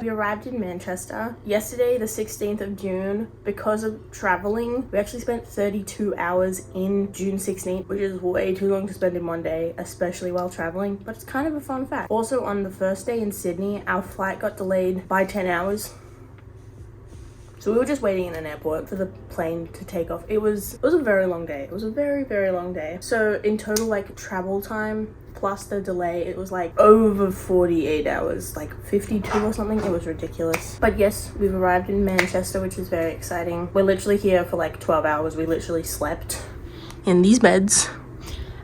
We arrived in Manchester yesterday, the 16th of June. Because of traveling, we actually spent 32 hours in June 16th, which is way too long to spend in one day, especially while traveling, but it's kind of a fun fact. Also, on the first day in Sydney, our flight got delayed by 10 hours. So we were just waiting in an airport for the plane to take off. It was a very long day. It was a very, very long day. So in total, like, travel time plus the delay, it was like over 48 hours, like 52 or something. It was ridiculous. But yes, we've arrived in Manchester, which is very exciting. We're literally here for like 12 hours. We literally slept in these beds,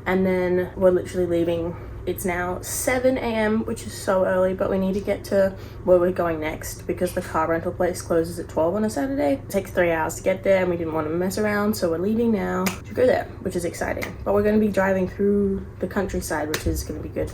and then we're literally leaving. It's now 7 a.m, which is so early, but we need to get to where we're going next because the car rental place closes at 12 on a Saturday. It takes 3 hours to get there and we didn't want to mess around, so we're leaving now to go there, which is exciting. But we're going to be driving through the countryside, which is going to be good.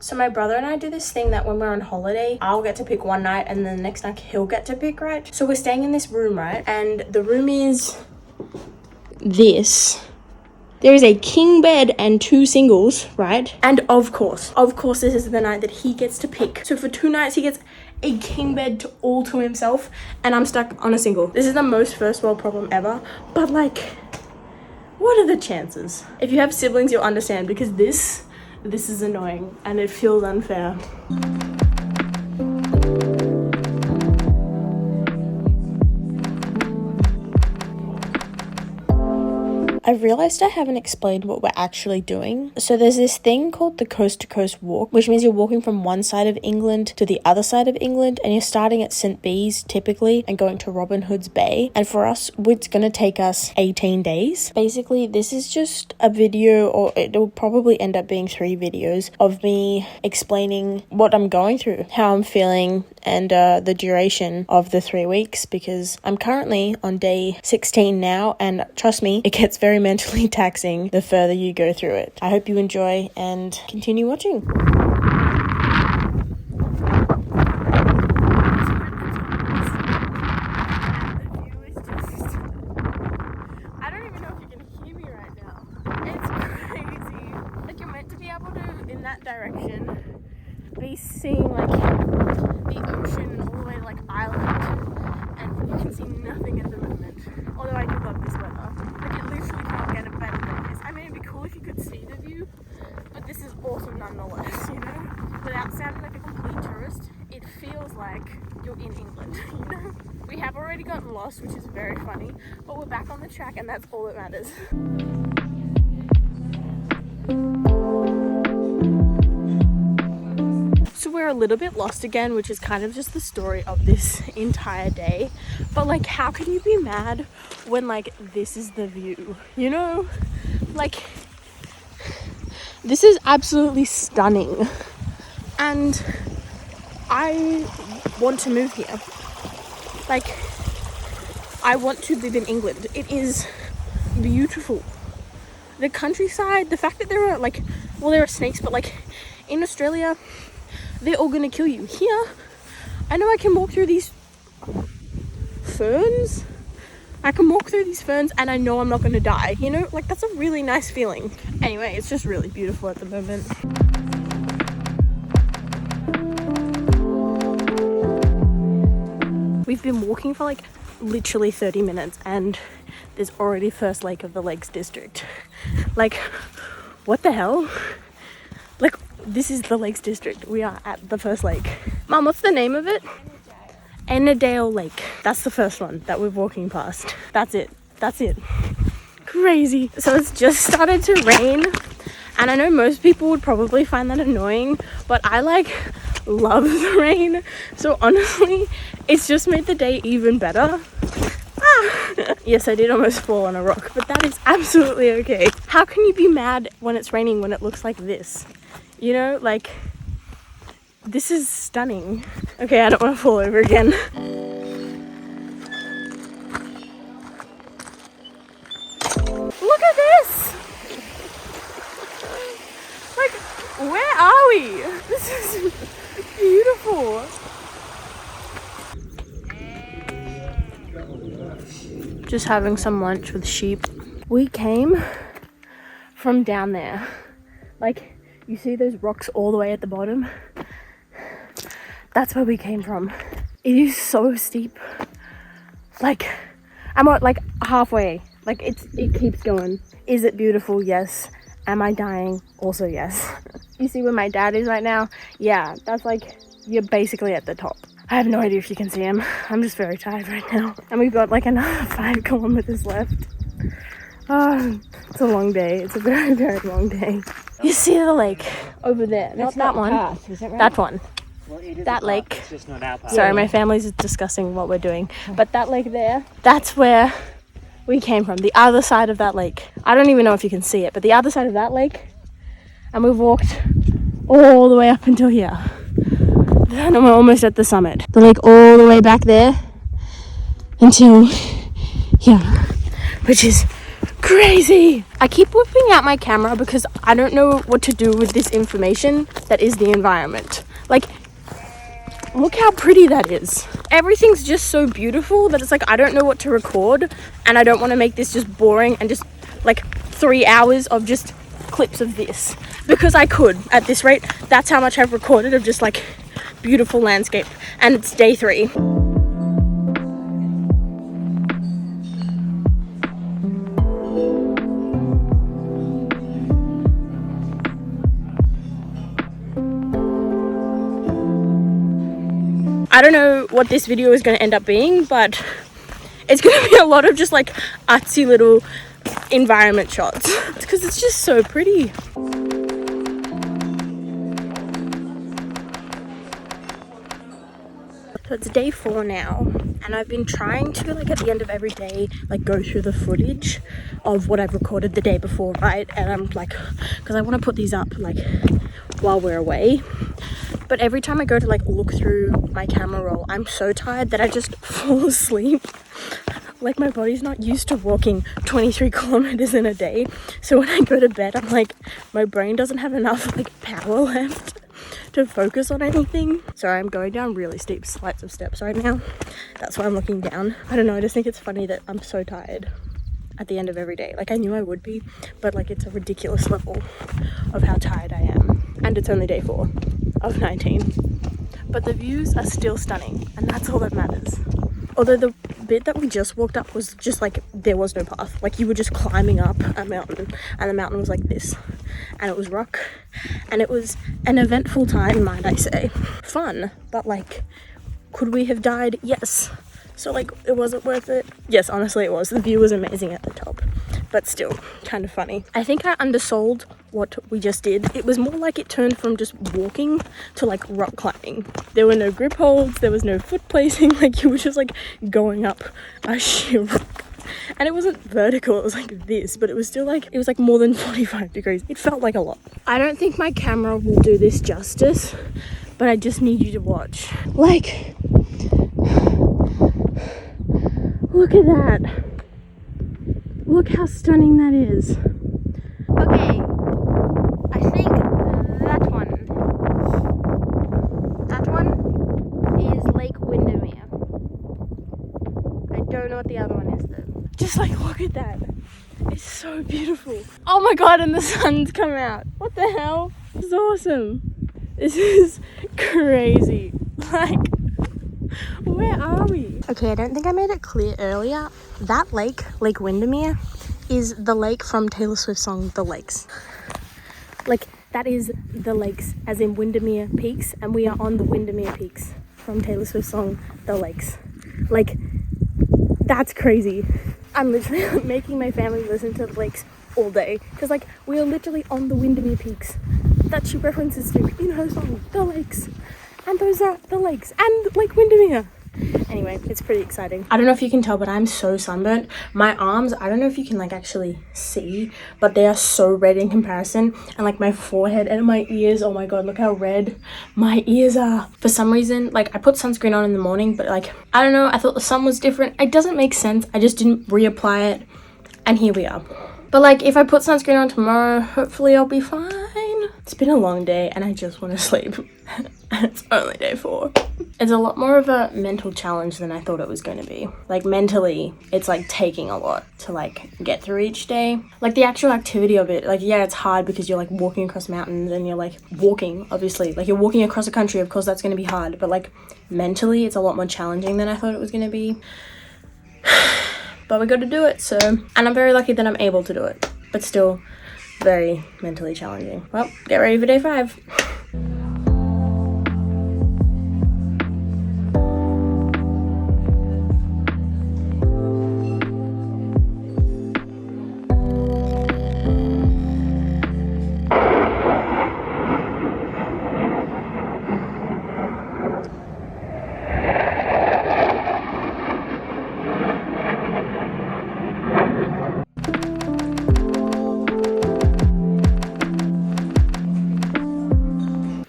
So my brother and I do this thing that when we're on holiday, I'll get to pick one night and then the next night he'll get to pick, right? So we're staying in this room, right? And the room is this. There is a king bed and 2 singles, right? And of course, this is the night that he gets to pick. So for 2 nights, he gets a king bed all to himself and I'm stuck on a single. This is the most first world problem ever, but like, what are the chances? If you have siblings, you'll understand because this is annoying and it feels unfair. I've realized I haven't explained what we're actually doing. So there's this thing called the Coast to Coast Walk, which means you're walking from one side of England to the other side of England, and you're starting at St. Bees typically and going to Robin Hood's Bay. And for us, it's going to take us 18 days. Basically, this is just a video, or it'll probably end up being 3 videos of me explaining what I'm going through, how I'm feeling, and the duration of the 3 weeks, because I'm currently on day 16 now, and trust me, it gets very mentally taxing the further you go through it. I hope you enjoy and continue watching. I don't even know if you can hear me right now. It's crazy. Like, you're meant to be able to, in that direction, be seeing like the ocean all the way to like Ireland, and you can see nothing at the moment. Although I do love this weather. Like, it literally can't get better than this. I mean, it'd be cool if you could see the view, but this is awesome nonetheless, you know? Without sounding like a complete tourist, it feels like you're in England, you know? We have already gotten lost, which is very funny, but we're back on the track and that's all that matters. So we're a little bit lost again, which is kind of just the story of this entire day. But like, how can you be mad when like this is the view, you know? Like, this is absolutely stunning and I want to move here. Like, I want to live in England. It is beautiful. The countryside, the fact that there are like, well, there are snakes, but like in Australia, they're all gonna kill you. Here, I know I can walk through these ferns. I can walk through these ferns and I know I'm not gonna die, you know? Like, that's a really nice feeling. Anyway, it's just really beautiful at the moment. We've been walking for like literally 30 minutes and there's already first lake of the Lakes District. Like, what the hell? Like, this is the Lakes District. We are at the first lake. Mum, what's the name of it? Ennerdale Lake. That's the first one that we're walking past. That's it. Crazy. So it's just started to rain, and I know most people would probably find that annoying, but I like love the rain. So honestly, it's just made the day even better. Yes, I did almost fall on a rock, but that is absolutely okay. How can you be mad when it's raining when it looks like this? You know, like, this is stunning. Okay, I don't want to fall over again. Look at this! Like, where are we? This is beautiful. Just having some lunch with sheep. We came from down there. Like, you see those rocks all the way at the bottom? That's where we came from. It is so steep. Like, I'm at like halfway. Like, it keeps going. Is it beautiful? Yes. Am I dying? Also yes. You see where my dad is right now? Yeah, that's like, you're basically at the top. I have no idea if you can see him. I'm just very tired right now. And we've got like another 5 kilometers left. It's a long day. It's a very, very long day. You see the lake over there. Not that one. Path, is that right? That one. Well, it is That a lake. path, it's just not our path. Sorry, my family's discussing what we're doing. But that lake there, that's where we came from. The other side of that lake. I don't even know if you can see it, but the other side of that lake. And we've walked all the way up until here. And we're almost at the summit. The lake all the way back there until here, which is crazy. I keep whipping out my camera because I don't know what to do with this information that is the environment. Like, look how pretty that is. Everything's just so beautiful that it's like I don't know what to record, and I don't want to make this just boring and just like 3 hours of just clips of this, because I could at this rate. That's how much I've recorded of just like beautiful landscape, and it's day 3. I don't know what this video is going to end up being, but it's going to be a lot of just like artsy little environment shots because it's just so pretty. So it's day 4 now, and I've been trying to, like, at the end of every day, like, go through the footage of what I've recorded the day before, right? And I'm like, because I want to put these up like while we're away. But every time I go to like look through my camera roll, I'm so tired that I just fall asleep. Like, my body's not used to walking 23 kilometers in a day. So when I go to bed, I'm like, my brain doesn't have enough like power left to focus on anything. Sorry, I'm going down really steep flights of steps right now. That's why I'm looking down. I don't know, I just think it's funny that I'm so tired at the end of every day. Like, I knew I would be, but like, it's a ridiculous level of how tired I am. And it's only day 4 of 19. But the views are still stunning, and that's all that matters. Although the bit that we just walked up was just like, there was no path. Like, you were just climbing up a mountain, and the mountain was like this, and it was rock, and it was an eventful time, might I say. Fun, but like, could we have died? Yes. So like, it wasn't worth it? Yes, honestly it was. The view was amazing at the top, but still kind of funny. I think I undersold what we just did. It was more like it turned from just walking to like rock climbing. There were no grip holds, there was no foot placing, like you were just like going up a sheer rock. And it wasn't vertical, it was like this, but it was still like, it was like more than 45 degrees. It felt like a lot. I don't think my camera will do this justice, but I just need you to watch. Like, look at that. Look how stunning that is. Okay, I think that one is Lake Windermere. I don't know what the other one is though. Just like, look at that. It's so beautiful. Oh my god, and the sun's come out. What the hell? This is awesome. This is crazy. Like, where are we? Okay, I don't think I made it clear earlier. That lake, Lake Windermere, is the lake from Taylor Swift's song, The Lakes. Like, that is the lakes, as in Windermere Peaks, and we are on the Windermere Peaks from Taylor Swift's song, The Lakes. Like, that's crazy. I'm literally making my family listen to The Lakes all day, because like, we are literally on the Windermere Peaks that she references to in her song, The Lakes. And those are the lakes and Lake Windermere. Anyway, it's pretty exciting. I don't know if you can tell, but I'm so sunburnt. My arms, I don't know if you can like actually see, but they are so red in comparison. And like my forehead and my ears, oh my god, look how red my ears are. For some reason, like I put sunscreen on in the morning, but like, I don't know, I thought the sun was different. It doesn't make sense. I just didn't reapply it. And here we are. But like, if I put sunscreen on tomorrow, hopefully I'll be fine. It's been a long day and I just want to sleep. And it's only day 4. It's a lot more of a mental challenge than I thought it was going to be. Like mentally, it's like taking a lot to like get through each day. Like the actual activity of it, like yeah, it's hard because you're like walking across mountains and you're like walking, obviously. Like you're walking across a country, of course that's going to be hard. But like mentally, it's a lot more challenging than I thought it was going to be. But we got to do it, so. And I'm very lucky that I'm able to do it. But still very mentally challenging. Well, get ready for day 5.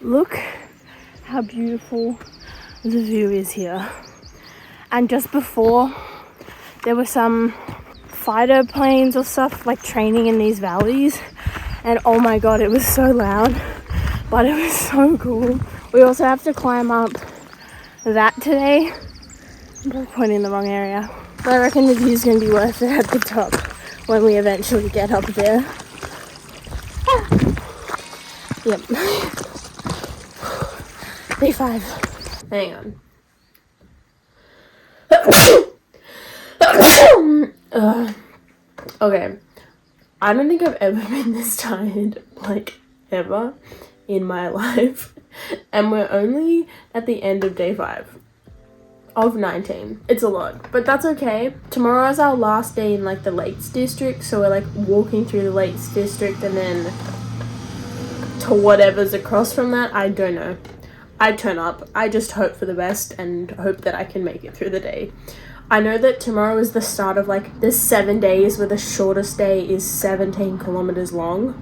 Look how beautiful the view is here. And just before, there were some fighter planes or stuff like training in these valleys. And oh my god, it was so loud, but it was so cool. We also have to climb up that today. I'm probably pointing in the wrong area. But I reckon the view's gonna be worth it at the top when we eventually get up there. Yep. Day 5. Hang on. Okay. I don't think I've ever been this tired, like, ever in my life. And we're only at the end of day 5 of 19. It's a lot, but that's okay. Tomorrow is our last day in, like, the Lakes District, so we're, like, walking through the Lakes District and then to whatever's across from that. I don't know. I turn up. I just hope for the best and hope that I can make it through the day. I know that tomorrow is the start of like the 7 days where the shortest day is 17 kilometers long,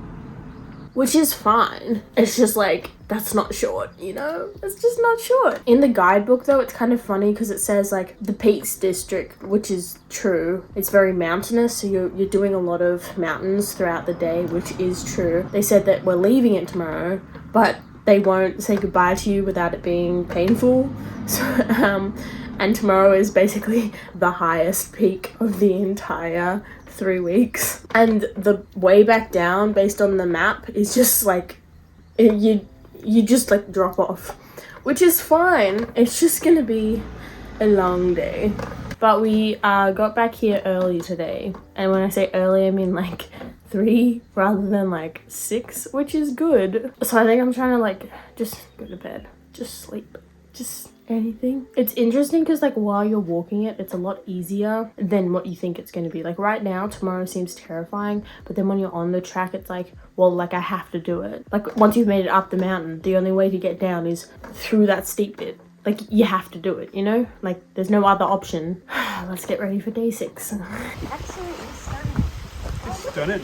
which is fine. It's just like, that's not short, you know? It's just not short. In the guidebook though, it's kind of funny because it says like the Peaks District, which is true. It's very mountainous, so you're doing a lot of mountains throughout the day, which is true. They said that we're leaving it tomorrow, but they won't say goodbye to you without it being painful. So, and tomorrow is basically the highest peak of the entire 3 weeks. And the way back down, based on the map, is just like, you just like drop off. Which is fine. It's just gonna be a long day. But we got back here early today. And when I say early, I mean like 3 rather than like 6, which is good. So I think I'm trying to like just go to bed, just sleep, just anything. It's interesting because like while you're walking it, it's a lot easier than what you think it's going to be. Like right now, tomorrow seems terrifying, but then when you're on the track, it's like, well, like I have to do it. Like once you've made it up the mountain, the only way to get down is through that steep bit. Like you have to do it, you know? Like there's no other option. Let's get ready for day 6. Actually, it's stunning.